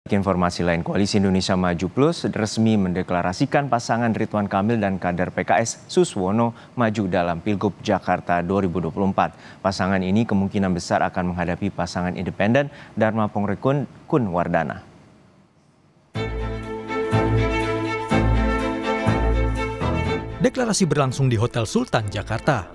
Informasi lain, Koalisi Indonesia Maju Plus resmi mendeklarasikan pasangan Ridwan Kamil dan kader PKS Suswono maju dalam Pilgub Jakarta 2024. Pasangan ini kemungkinan besar akan menghadapi pasangan independen Dharma Pongrekun Kunwardana. Deklarasi berlangsung di Hotel Sultan, Jakarta.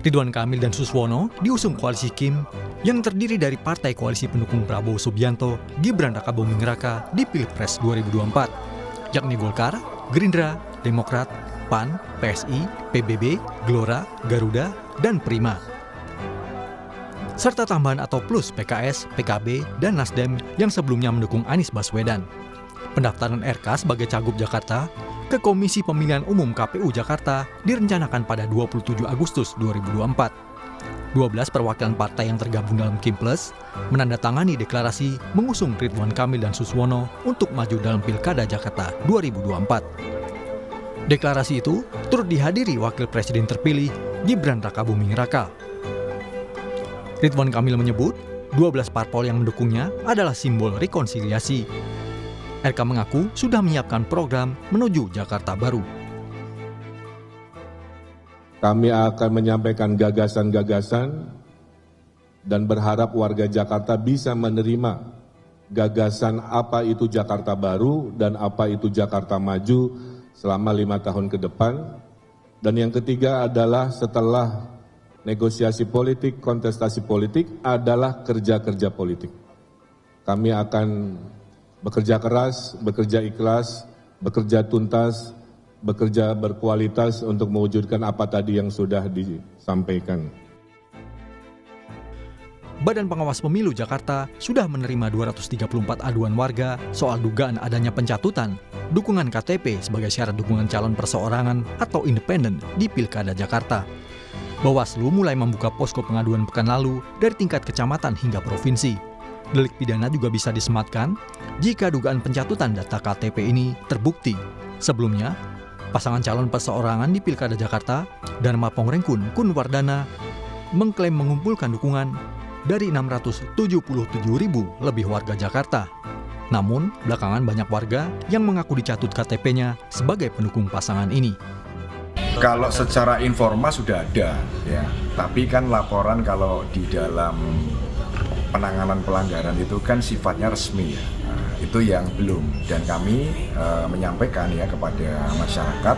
Ridwan Kamil dan Suswono diusung koalisi Kim yang terdiri dari partai koalisi pendukung Prabowo Subianto, Gibran Rakabuming Raka di Pilpres 2024, yakni Golkar, Gerindra, Demokrat, PAN, PSI, PBB, Gelora, Garuda, dan Prima. Serta tambahan atau plus PKS, PKB, dan Nasdem yang sebelumnya mendukung Anies Baswedan. Pendaftaran RK sebagai Cagup Jakarta ke Komisi Pemilihan Umum KPU Jakarta direncanakan pada 27 Agustus 2024. 12 perwakilan partai yang tergabung dalam Kim Plus menandatangani deklarasi mengusung Ridwan Kamil dan Suswono untuk maju dalam Pilkada Jakarta 2024. Deklarasi itu turut dihadiri Wakil Presiden terpilih Gibran Rakabuming Raka. Ridwan Kamil menyebut 12 parpol yang mendukungnya adalah simbol rekonsiliasi. RK mengaku sudah menyiapkan program menuju Jakarta Baru. Kami akan menyampaikan gagasan-gagasan dan berharap warga Jakarta bisa menerima gagasan apa itu Jakarta Baru dan apa itu Jakarta Maju selama 5 tahun ke depan. Dan yang ketiga adalah setelah negosiasi politik, kontestasi politik adalah kerja-kerja politik. Kami akan bekerja keras, bekerja ikhlas, bekerja tuntas, bekerja berkualitas untuk mewujudkan apa tadi yang sudah disampaikan. Badan Pengawas Pemilu Jakarta sudah menerima 234 aduan warga soal dugaan adanya pencatutan dukungan KTP sebagai syarat dukungan calon perseorangan atau independen di Pilkada Jakarta. Bawaslu mulai membuka posko pengaduan pekan lalu dari tingkat kecamatan hingga provinsi. Delik pidana juga bisa disematkan jika dugaan pencatutan data KTP ini terbukti. Sebelumnya, pasangan calon perseorangan di Pilkada Jakarta, Dharma Pongrekun Kunwardana, mengklaim mengumpulkan dukungan dari 677.000 lebih warga Jakarta. Namun, belakangan banyak warga yang mengaku dicatut KTP-nya sebagai pendukung pasangan ini. Kalau secara informal sudah ada, ya. Tapi kan laporan kalau di dalam penanganan pelanggaran itu kan sifatnya resmi, ya. Nah, itu yang belum, dan kami menyampaikan ya kepada masyarakat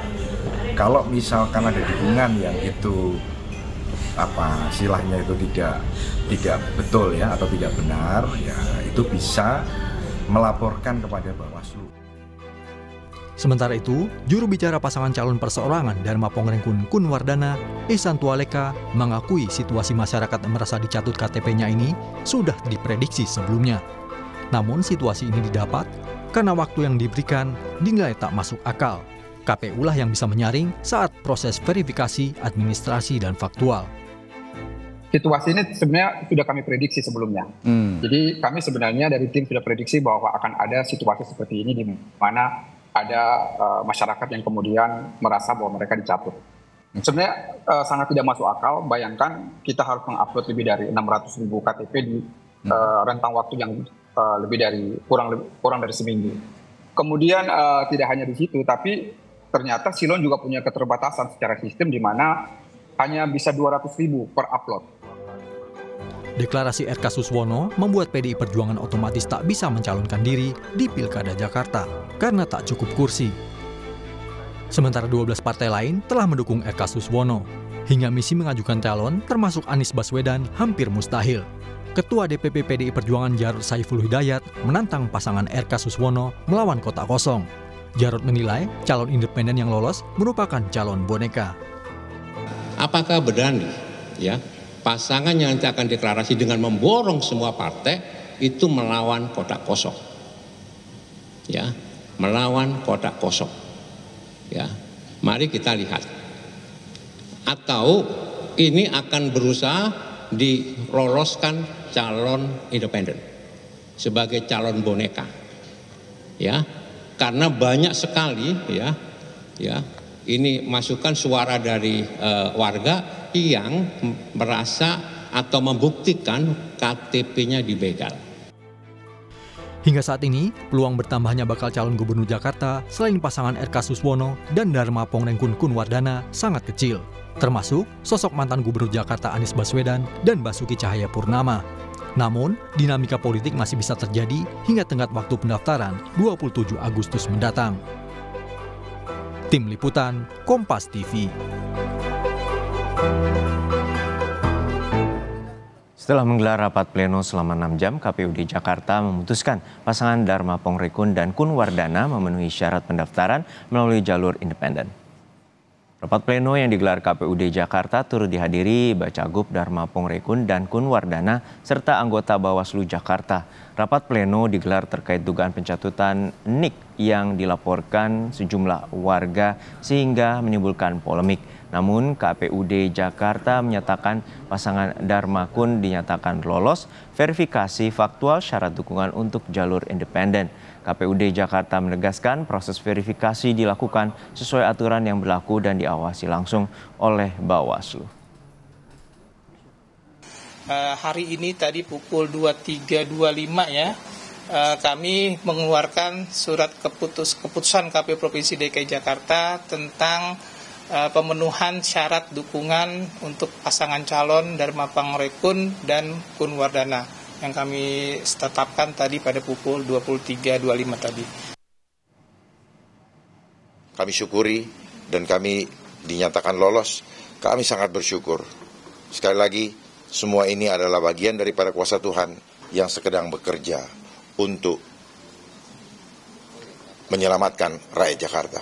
kalau misalkan ada dukungan yang itu istilahnya itu tidak betul ya atau tidak benar, ya itu bisa melaporkan kepada Bawaslu. Sementara itu, juru bicara pasangan calon perseorangan Dharma Pongrekun Kunwardana, Ihsan Tualeka, mengakui situasi masyarakat yang merasa dicatut KTP-nya ini sudah diprediksi sebelumnya. Namun situasi ini didapat karena waktu yang diberikan dinilai tak masuk akal. KPU lah yang bisa menyaring saat proses verifikasi, administrasi, dan faktual. Situasi ini sebenarnya sudah kami prediksi sebelumnya. Jadi kami sebenarnya dari tim sudah prediksi bahwa akan ada situasi seperti ini di mana ada masyarakat yang kemudian merasa bahwa mereka dicatut. Sebenarnya sangat tidak masuk akal. Bayangkan kita harus mengupload lebih dari 600.000 KTP di rentang waktu yang lebih dari kurang dari seminggu. Kemudian tidak hanya di situ, tapi ternyata Silon juga punya keterbatasan secara sistem di mana hanya bisa 200.000 per upload. Deklarasi RK Suswono membuat PDI Perjuangan otomatis tak bisa mencalonkan diri di Pilkada Jakarta karena tak cukup kursi. Sementara 12 partai lain telah mendukung RK Suswono. Hingga misi mengajukan calon termasuk Anies Baswedan hampir mustahil. Ketua DPP PDI Perjuangan Jarod Saiful Hidayat menantang pasangan RK Suswono melawan kotak kosong. Jarod menilai calon independen yang lolos merupakan calon boneka. Apakah berani ya pasangan yang nanti akan deklarasi dengan memborong semua partai itu melawan kotak kosong, ya, melawan kotak kosong, ya. Mari kita lihat. Atau ini akan berusaha diloloskan calon independen sebagai calon boneka, ya, karena banyak sekali, ya, ini masukan suara dari warga yang merasa atau membuktikan KTP-nya dibegal. Hingga saat ini, peluang bertambahnya bakal calon gubernur Jakarta selain pasangan RK Suswono dan Dharma Pongrengkun Kunwardana sangat kecil, termasuk sosok mantan gubernur Jakarta Anies Baswedan dan Basuki Cahayapurnama. Namun, dinamika politik masih bisa terjadi hingga tenggat waktu pendaftaran 27 Agustus mendatang. Tim Liputan, Kompas TV. Setelah menggelar rapat pleno selama 6 jam, KPUD Jakarta memutuskan pasangan Dharma Pongrengkun dan Kunwardana memenuhi syarat pendaftaran melalui jalur independen. Rapat pleno yang digelar KPUD Jakarta turut dihadiri Bacagub Dharma Pongrengkun dan Kunwardana serta anggota Bawaslu Jakarta. Rapat pleno digelar terkait dugaan pencatutan NIK yang dilaporkan sejumlah warga sehingga menimbulkan polemik. Namun KPUD Jakarta menyatakan pasangan Dharma Kun dinyatakan lolos verifikasi faktual syarat dukungan untuk jalur independen. KPUD Jakarta menegaskan proses verifikasi dilakukan sesuai aturan yang berlaku dan diawasi langsung oleh Bawaslu. Hari ini tadi pukul 23.25 ya, kami mengeluarkan surat keputusan KPU Provinsi DKI Jakarta tentang pemenuhan syarat dukungan untuk pasangan calon Dharma Pongrengkun dan Kunwardana yang kami tetapkan tadi pada pukul 23.25 tadi. Kami syukuri dan kami dinyatakan lolos. Kami sangat bersyukur. Sekali lagi, semua ini adalah bagian daripada kuasa Tuhan yang sedang bekerja untuk menyelamatkan rakyat Jakarta.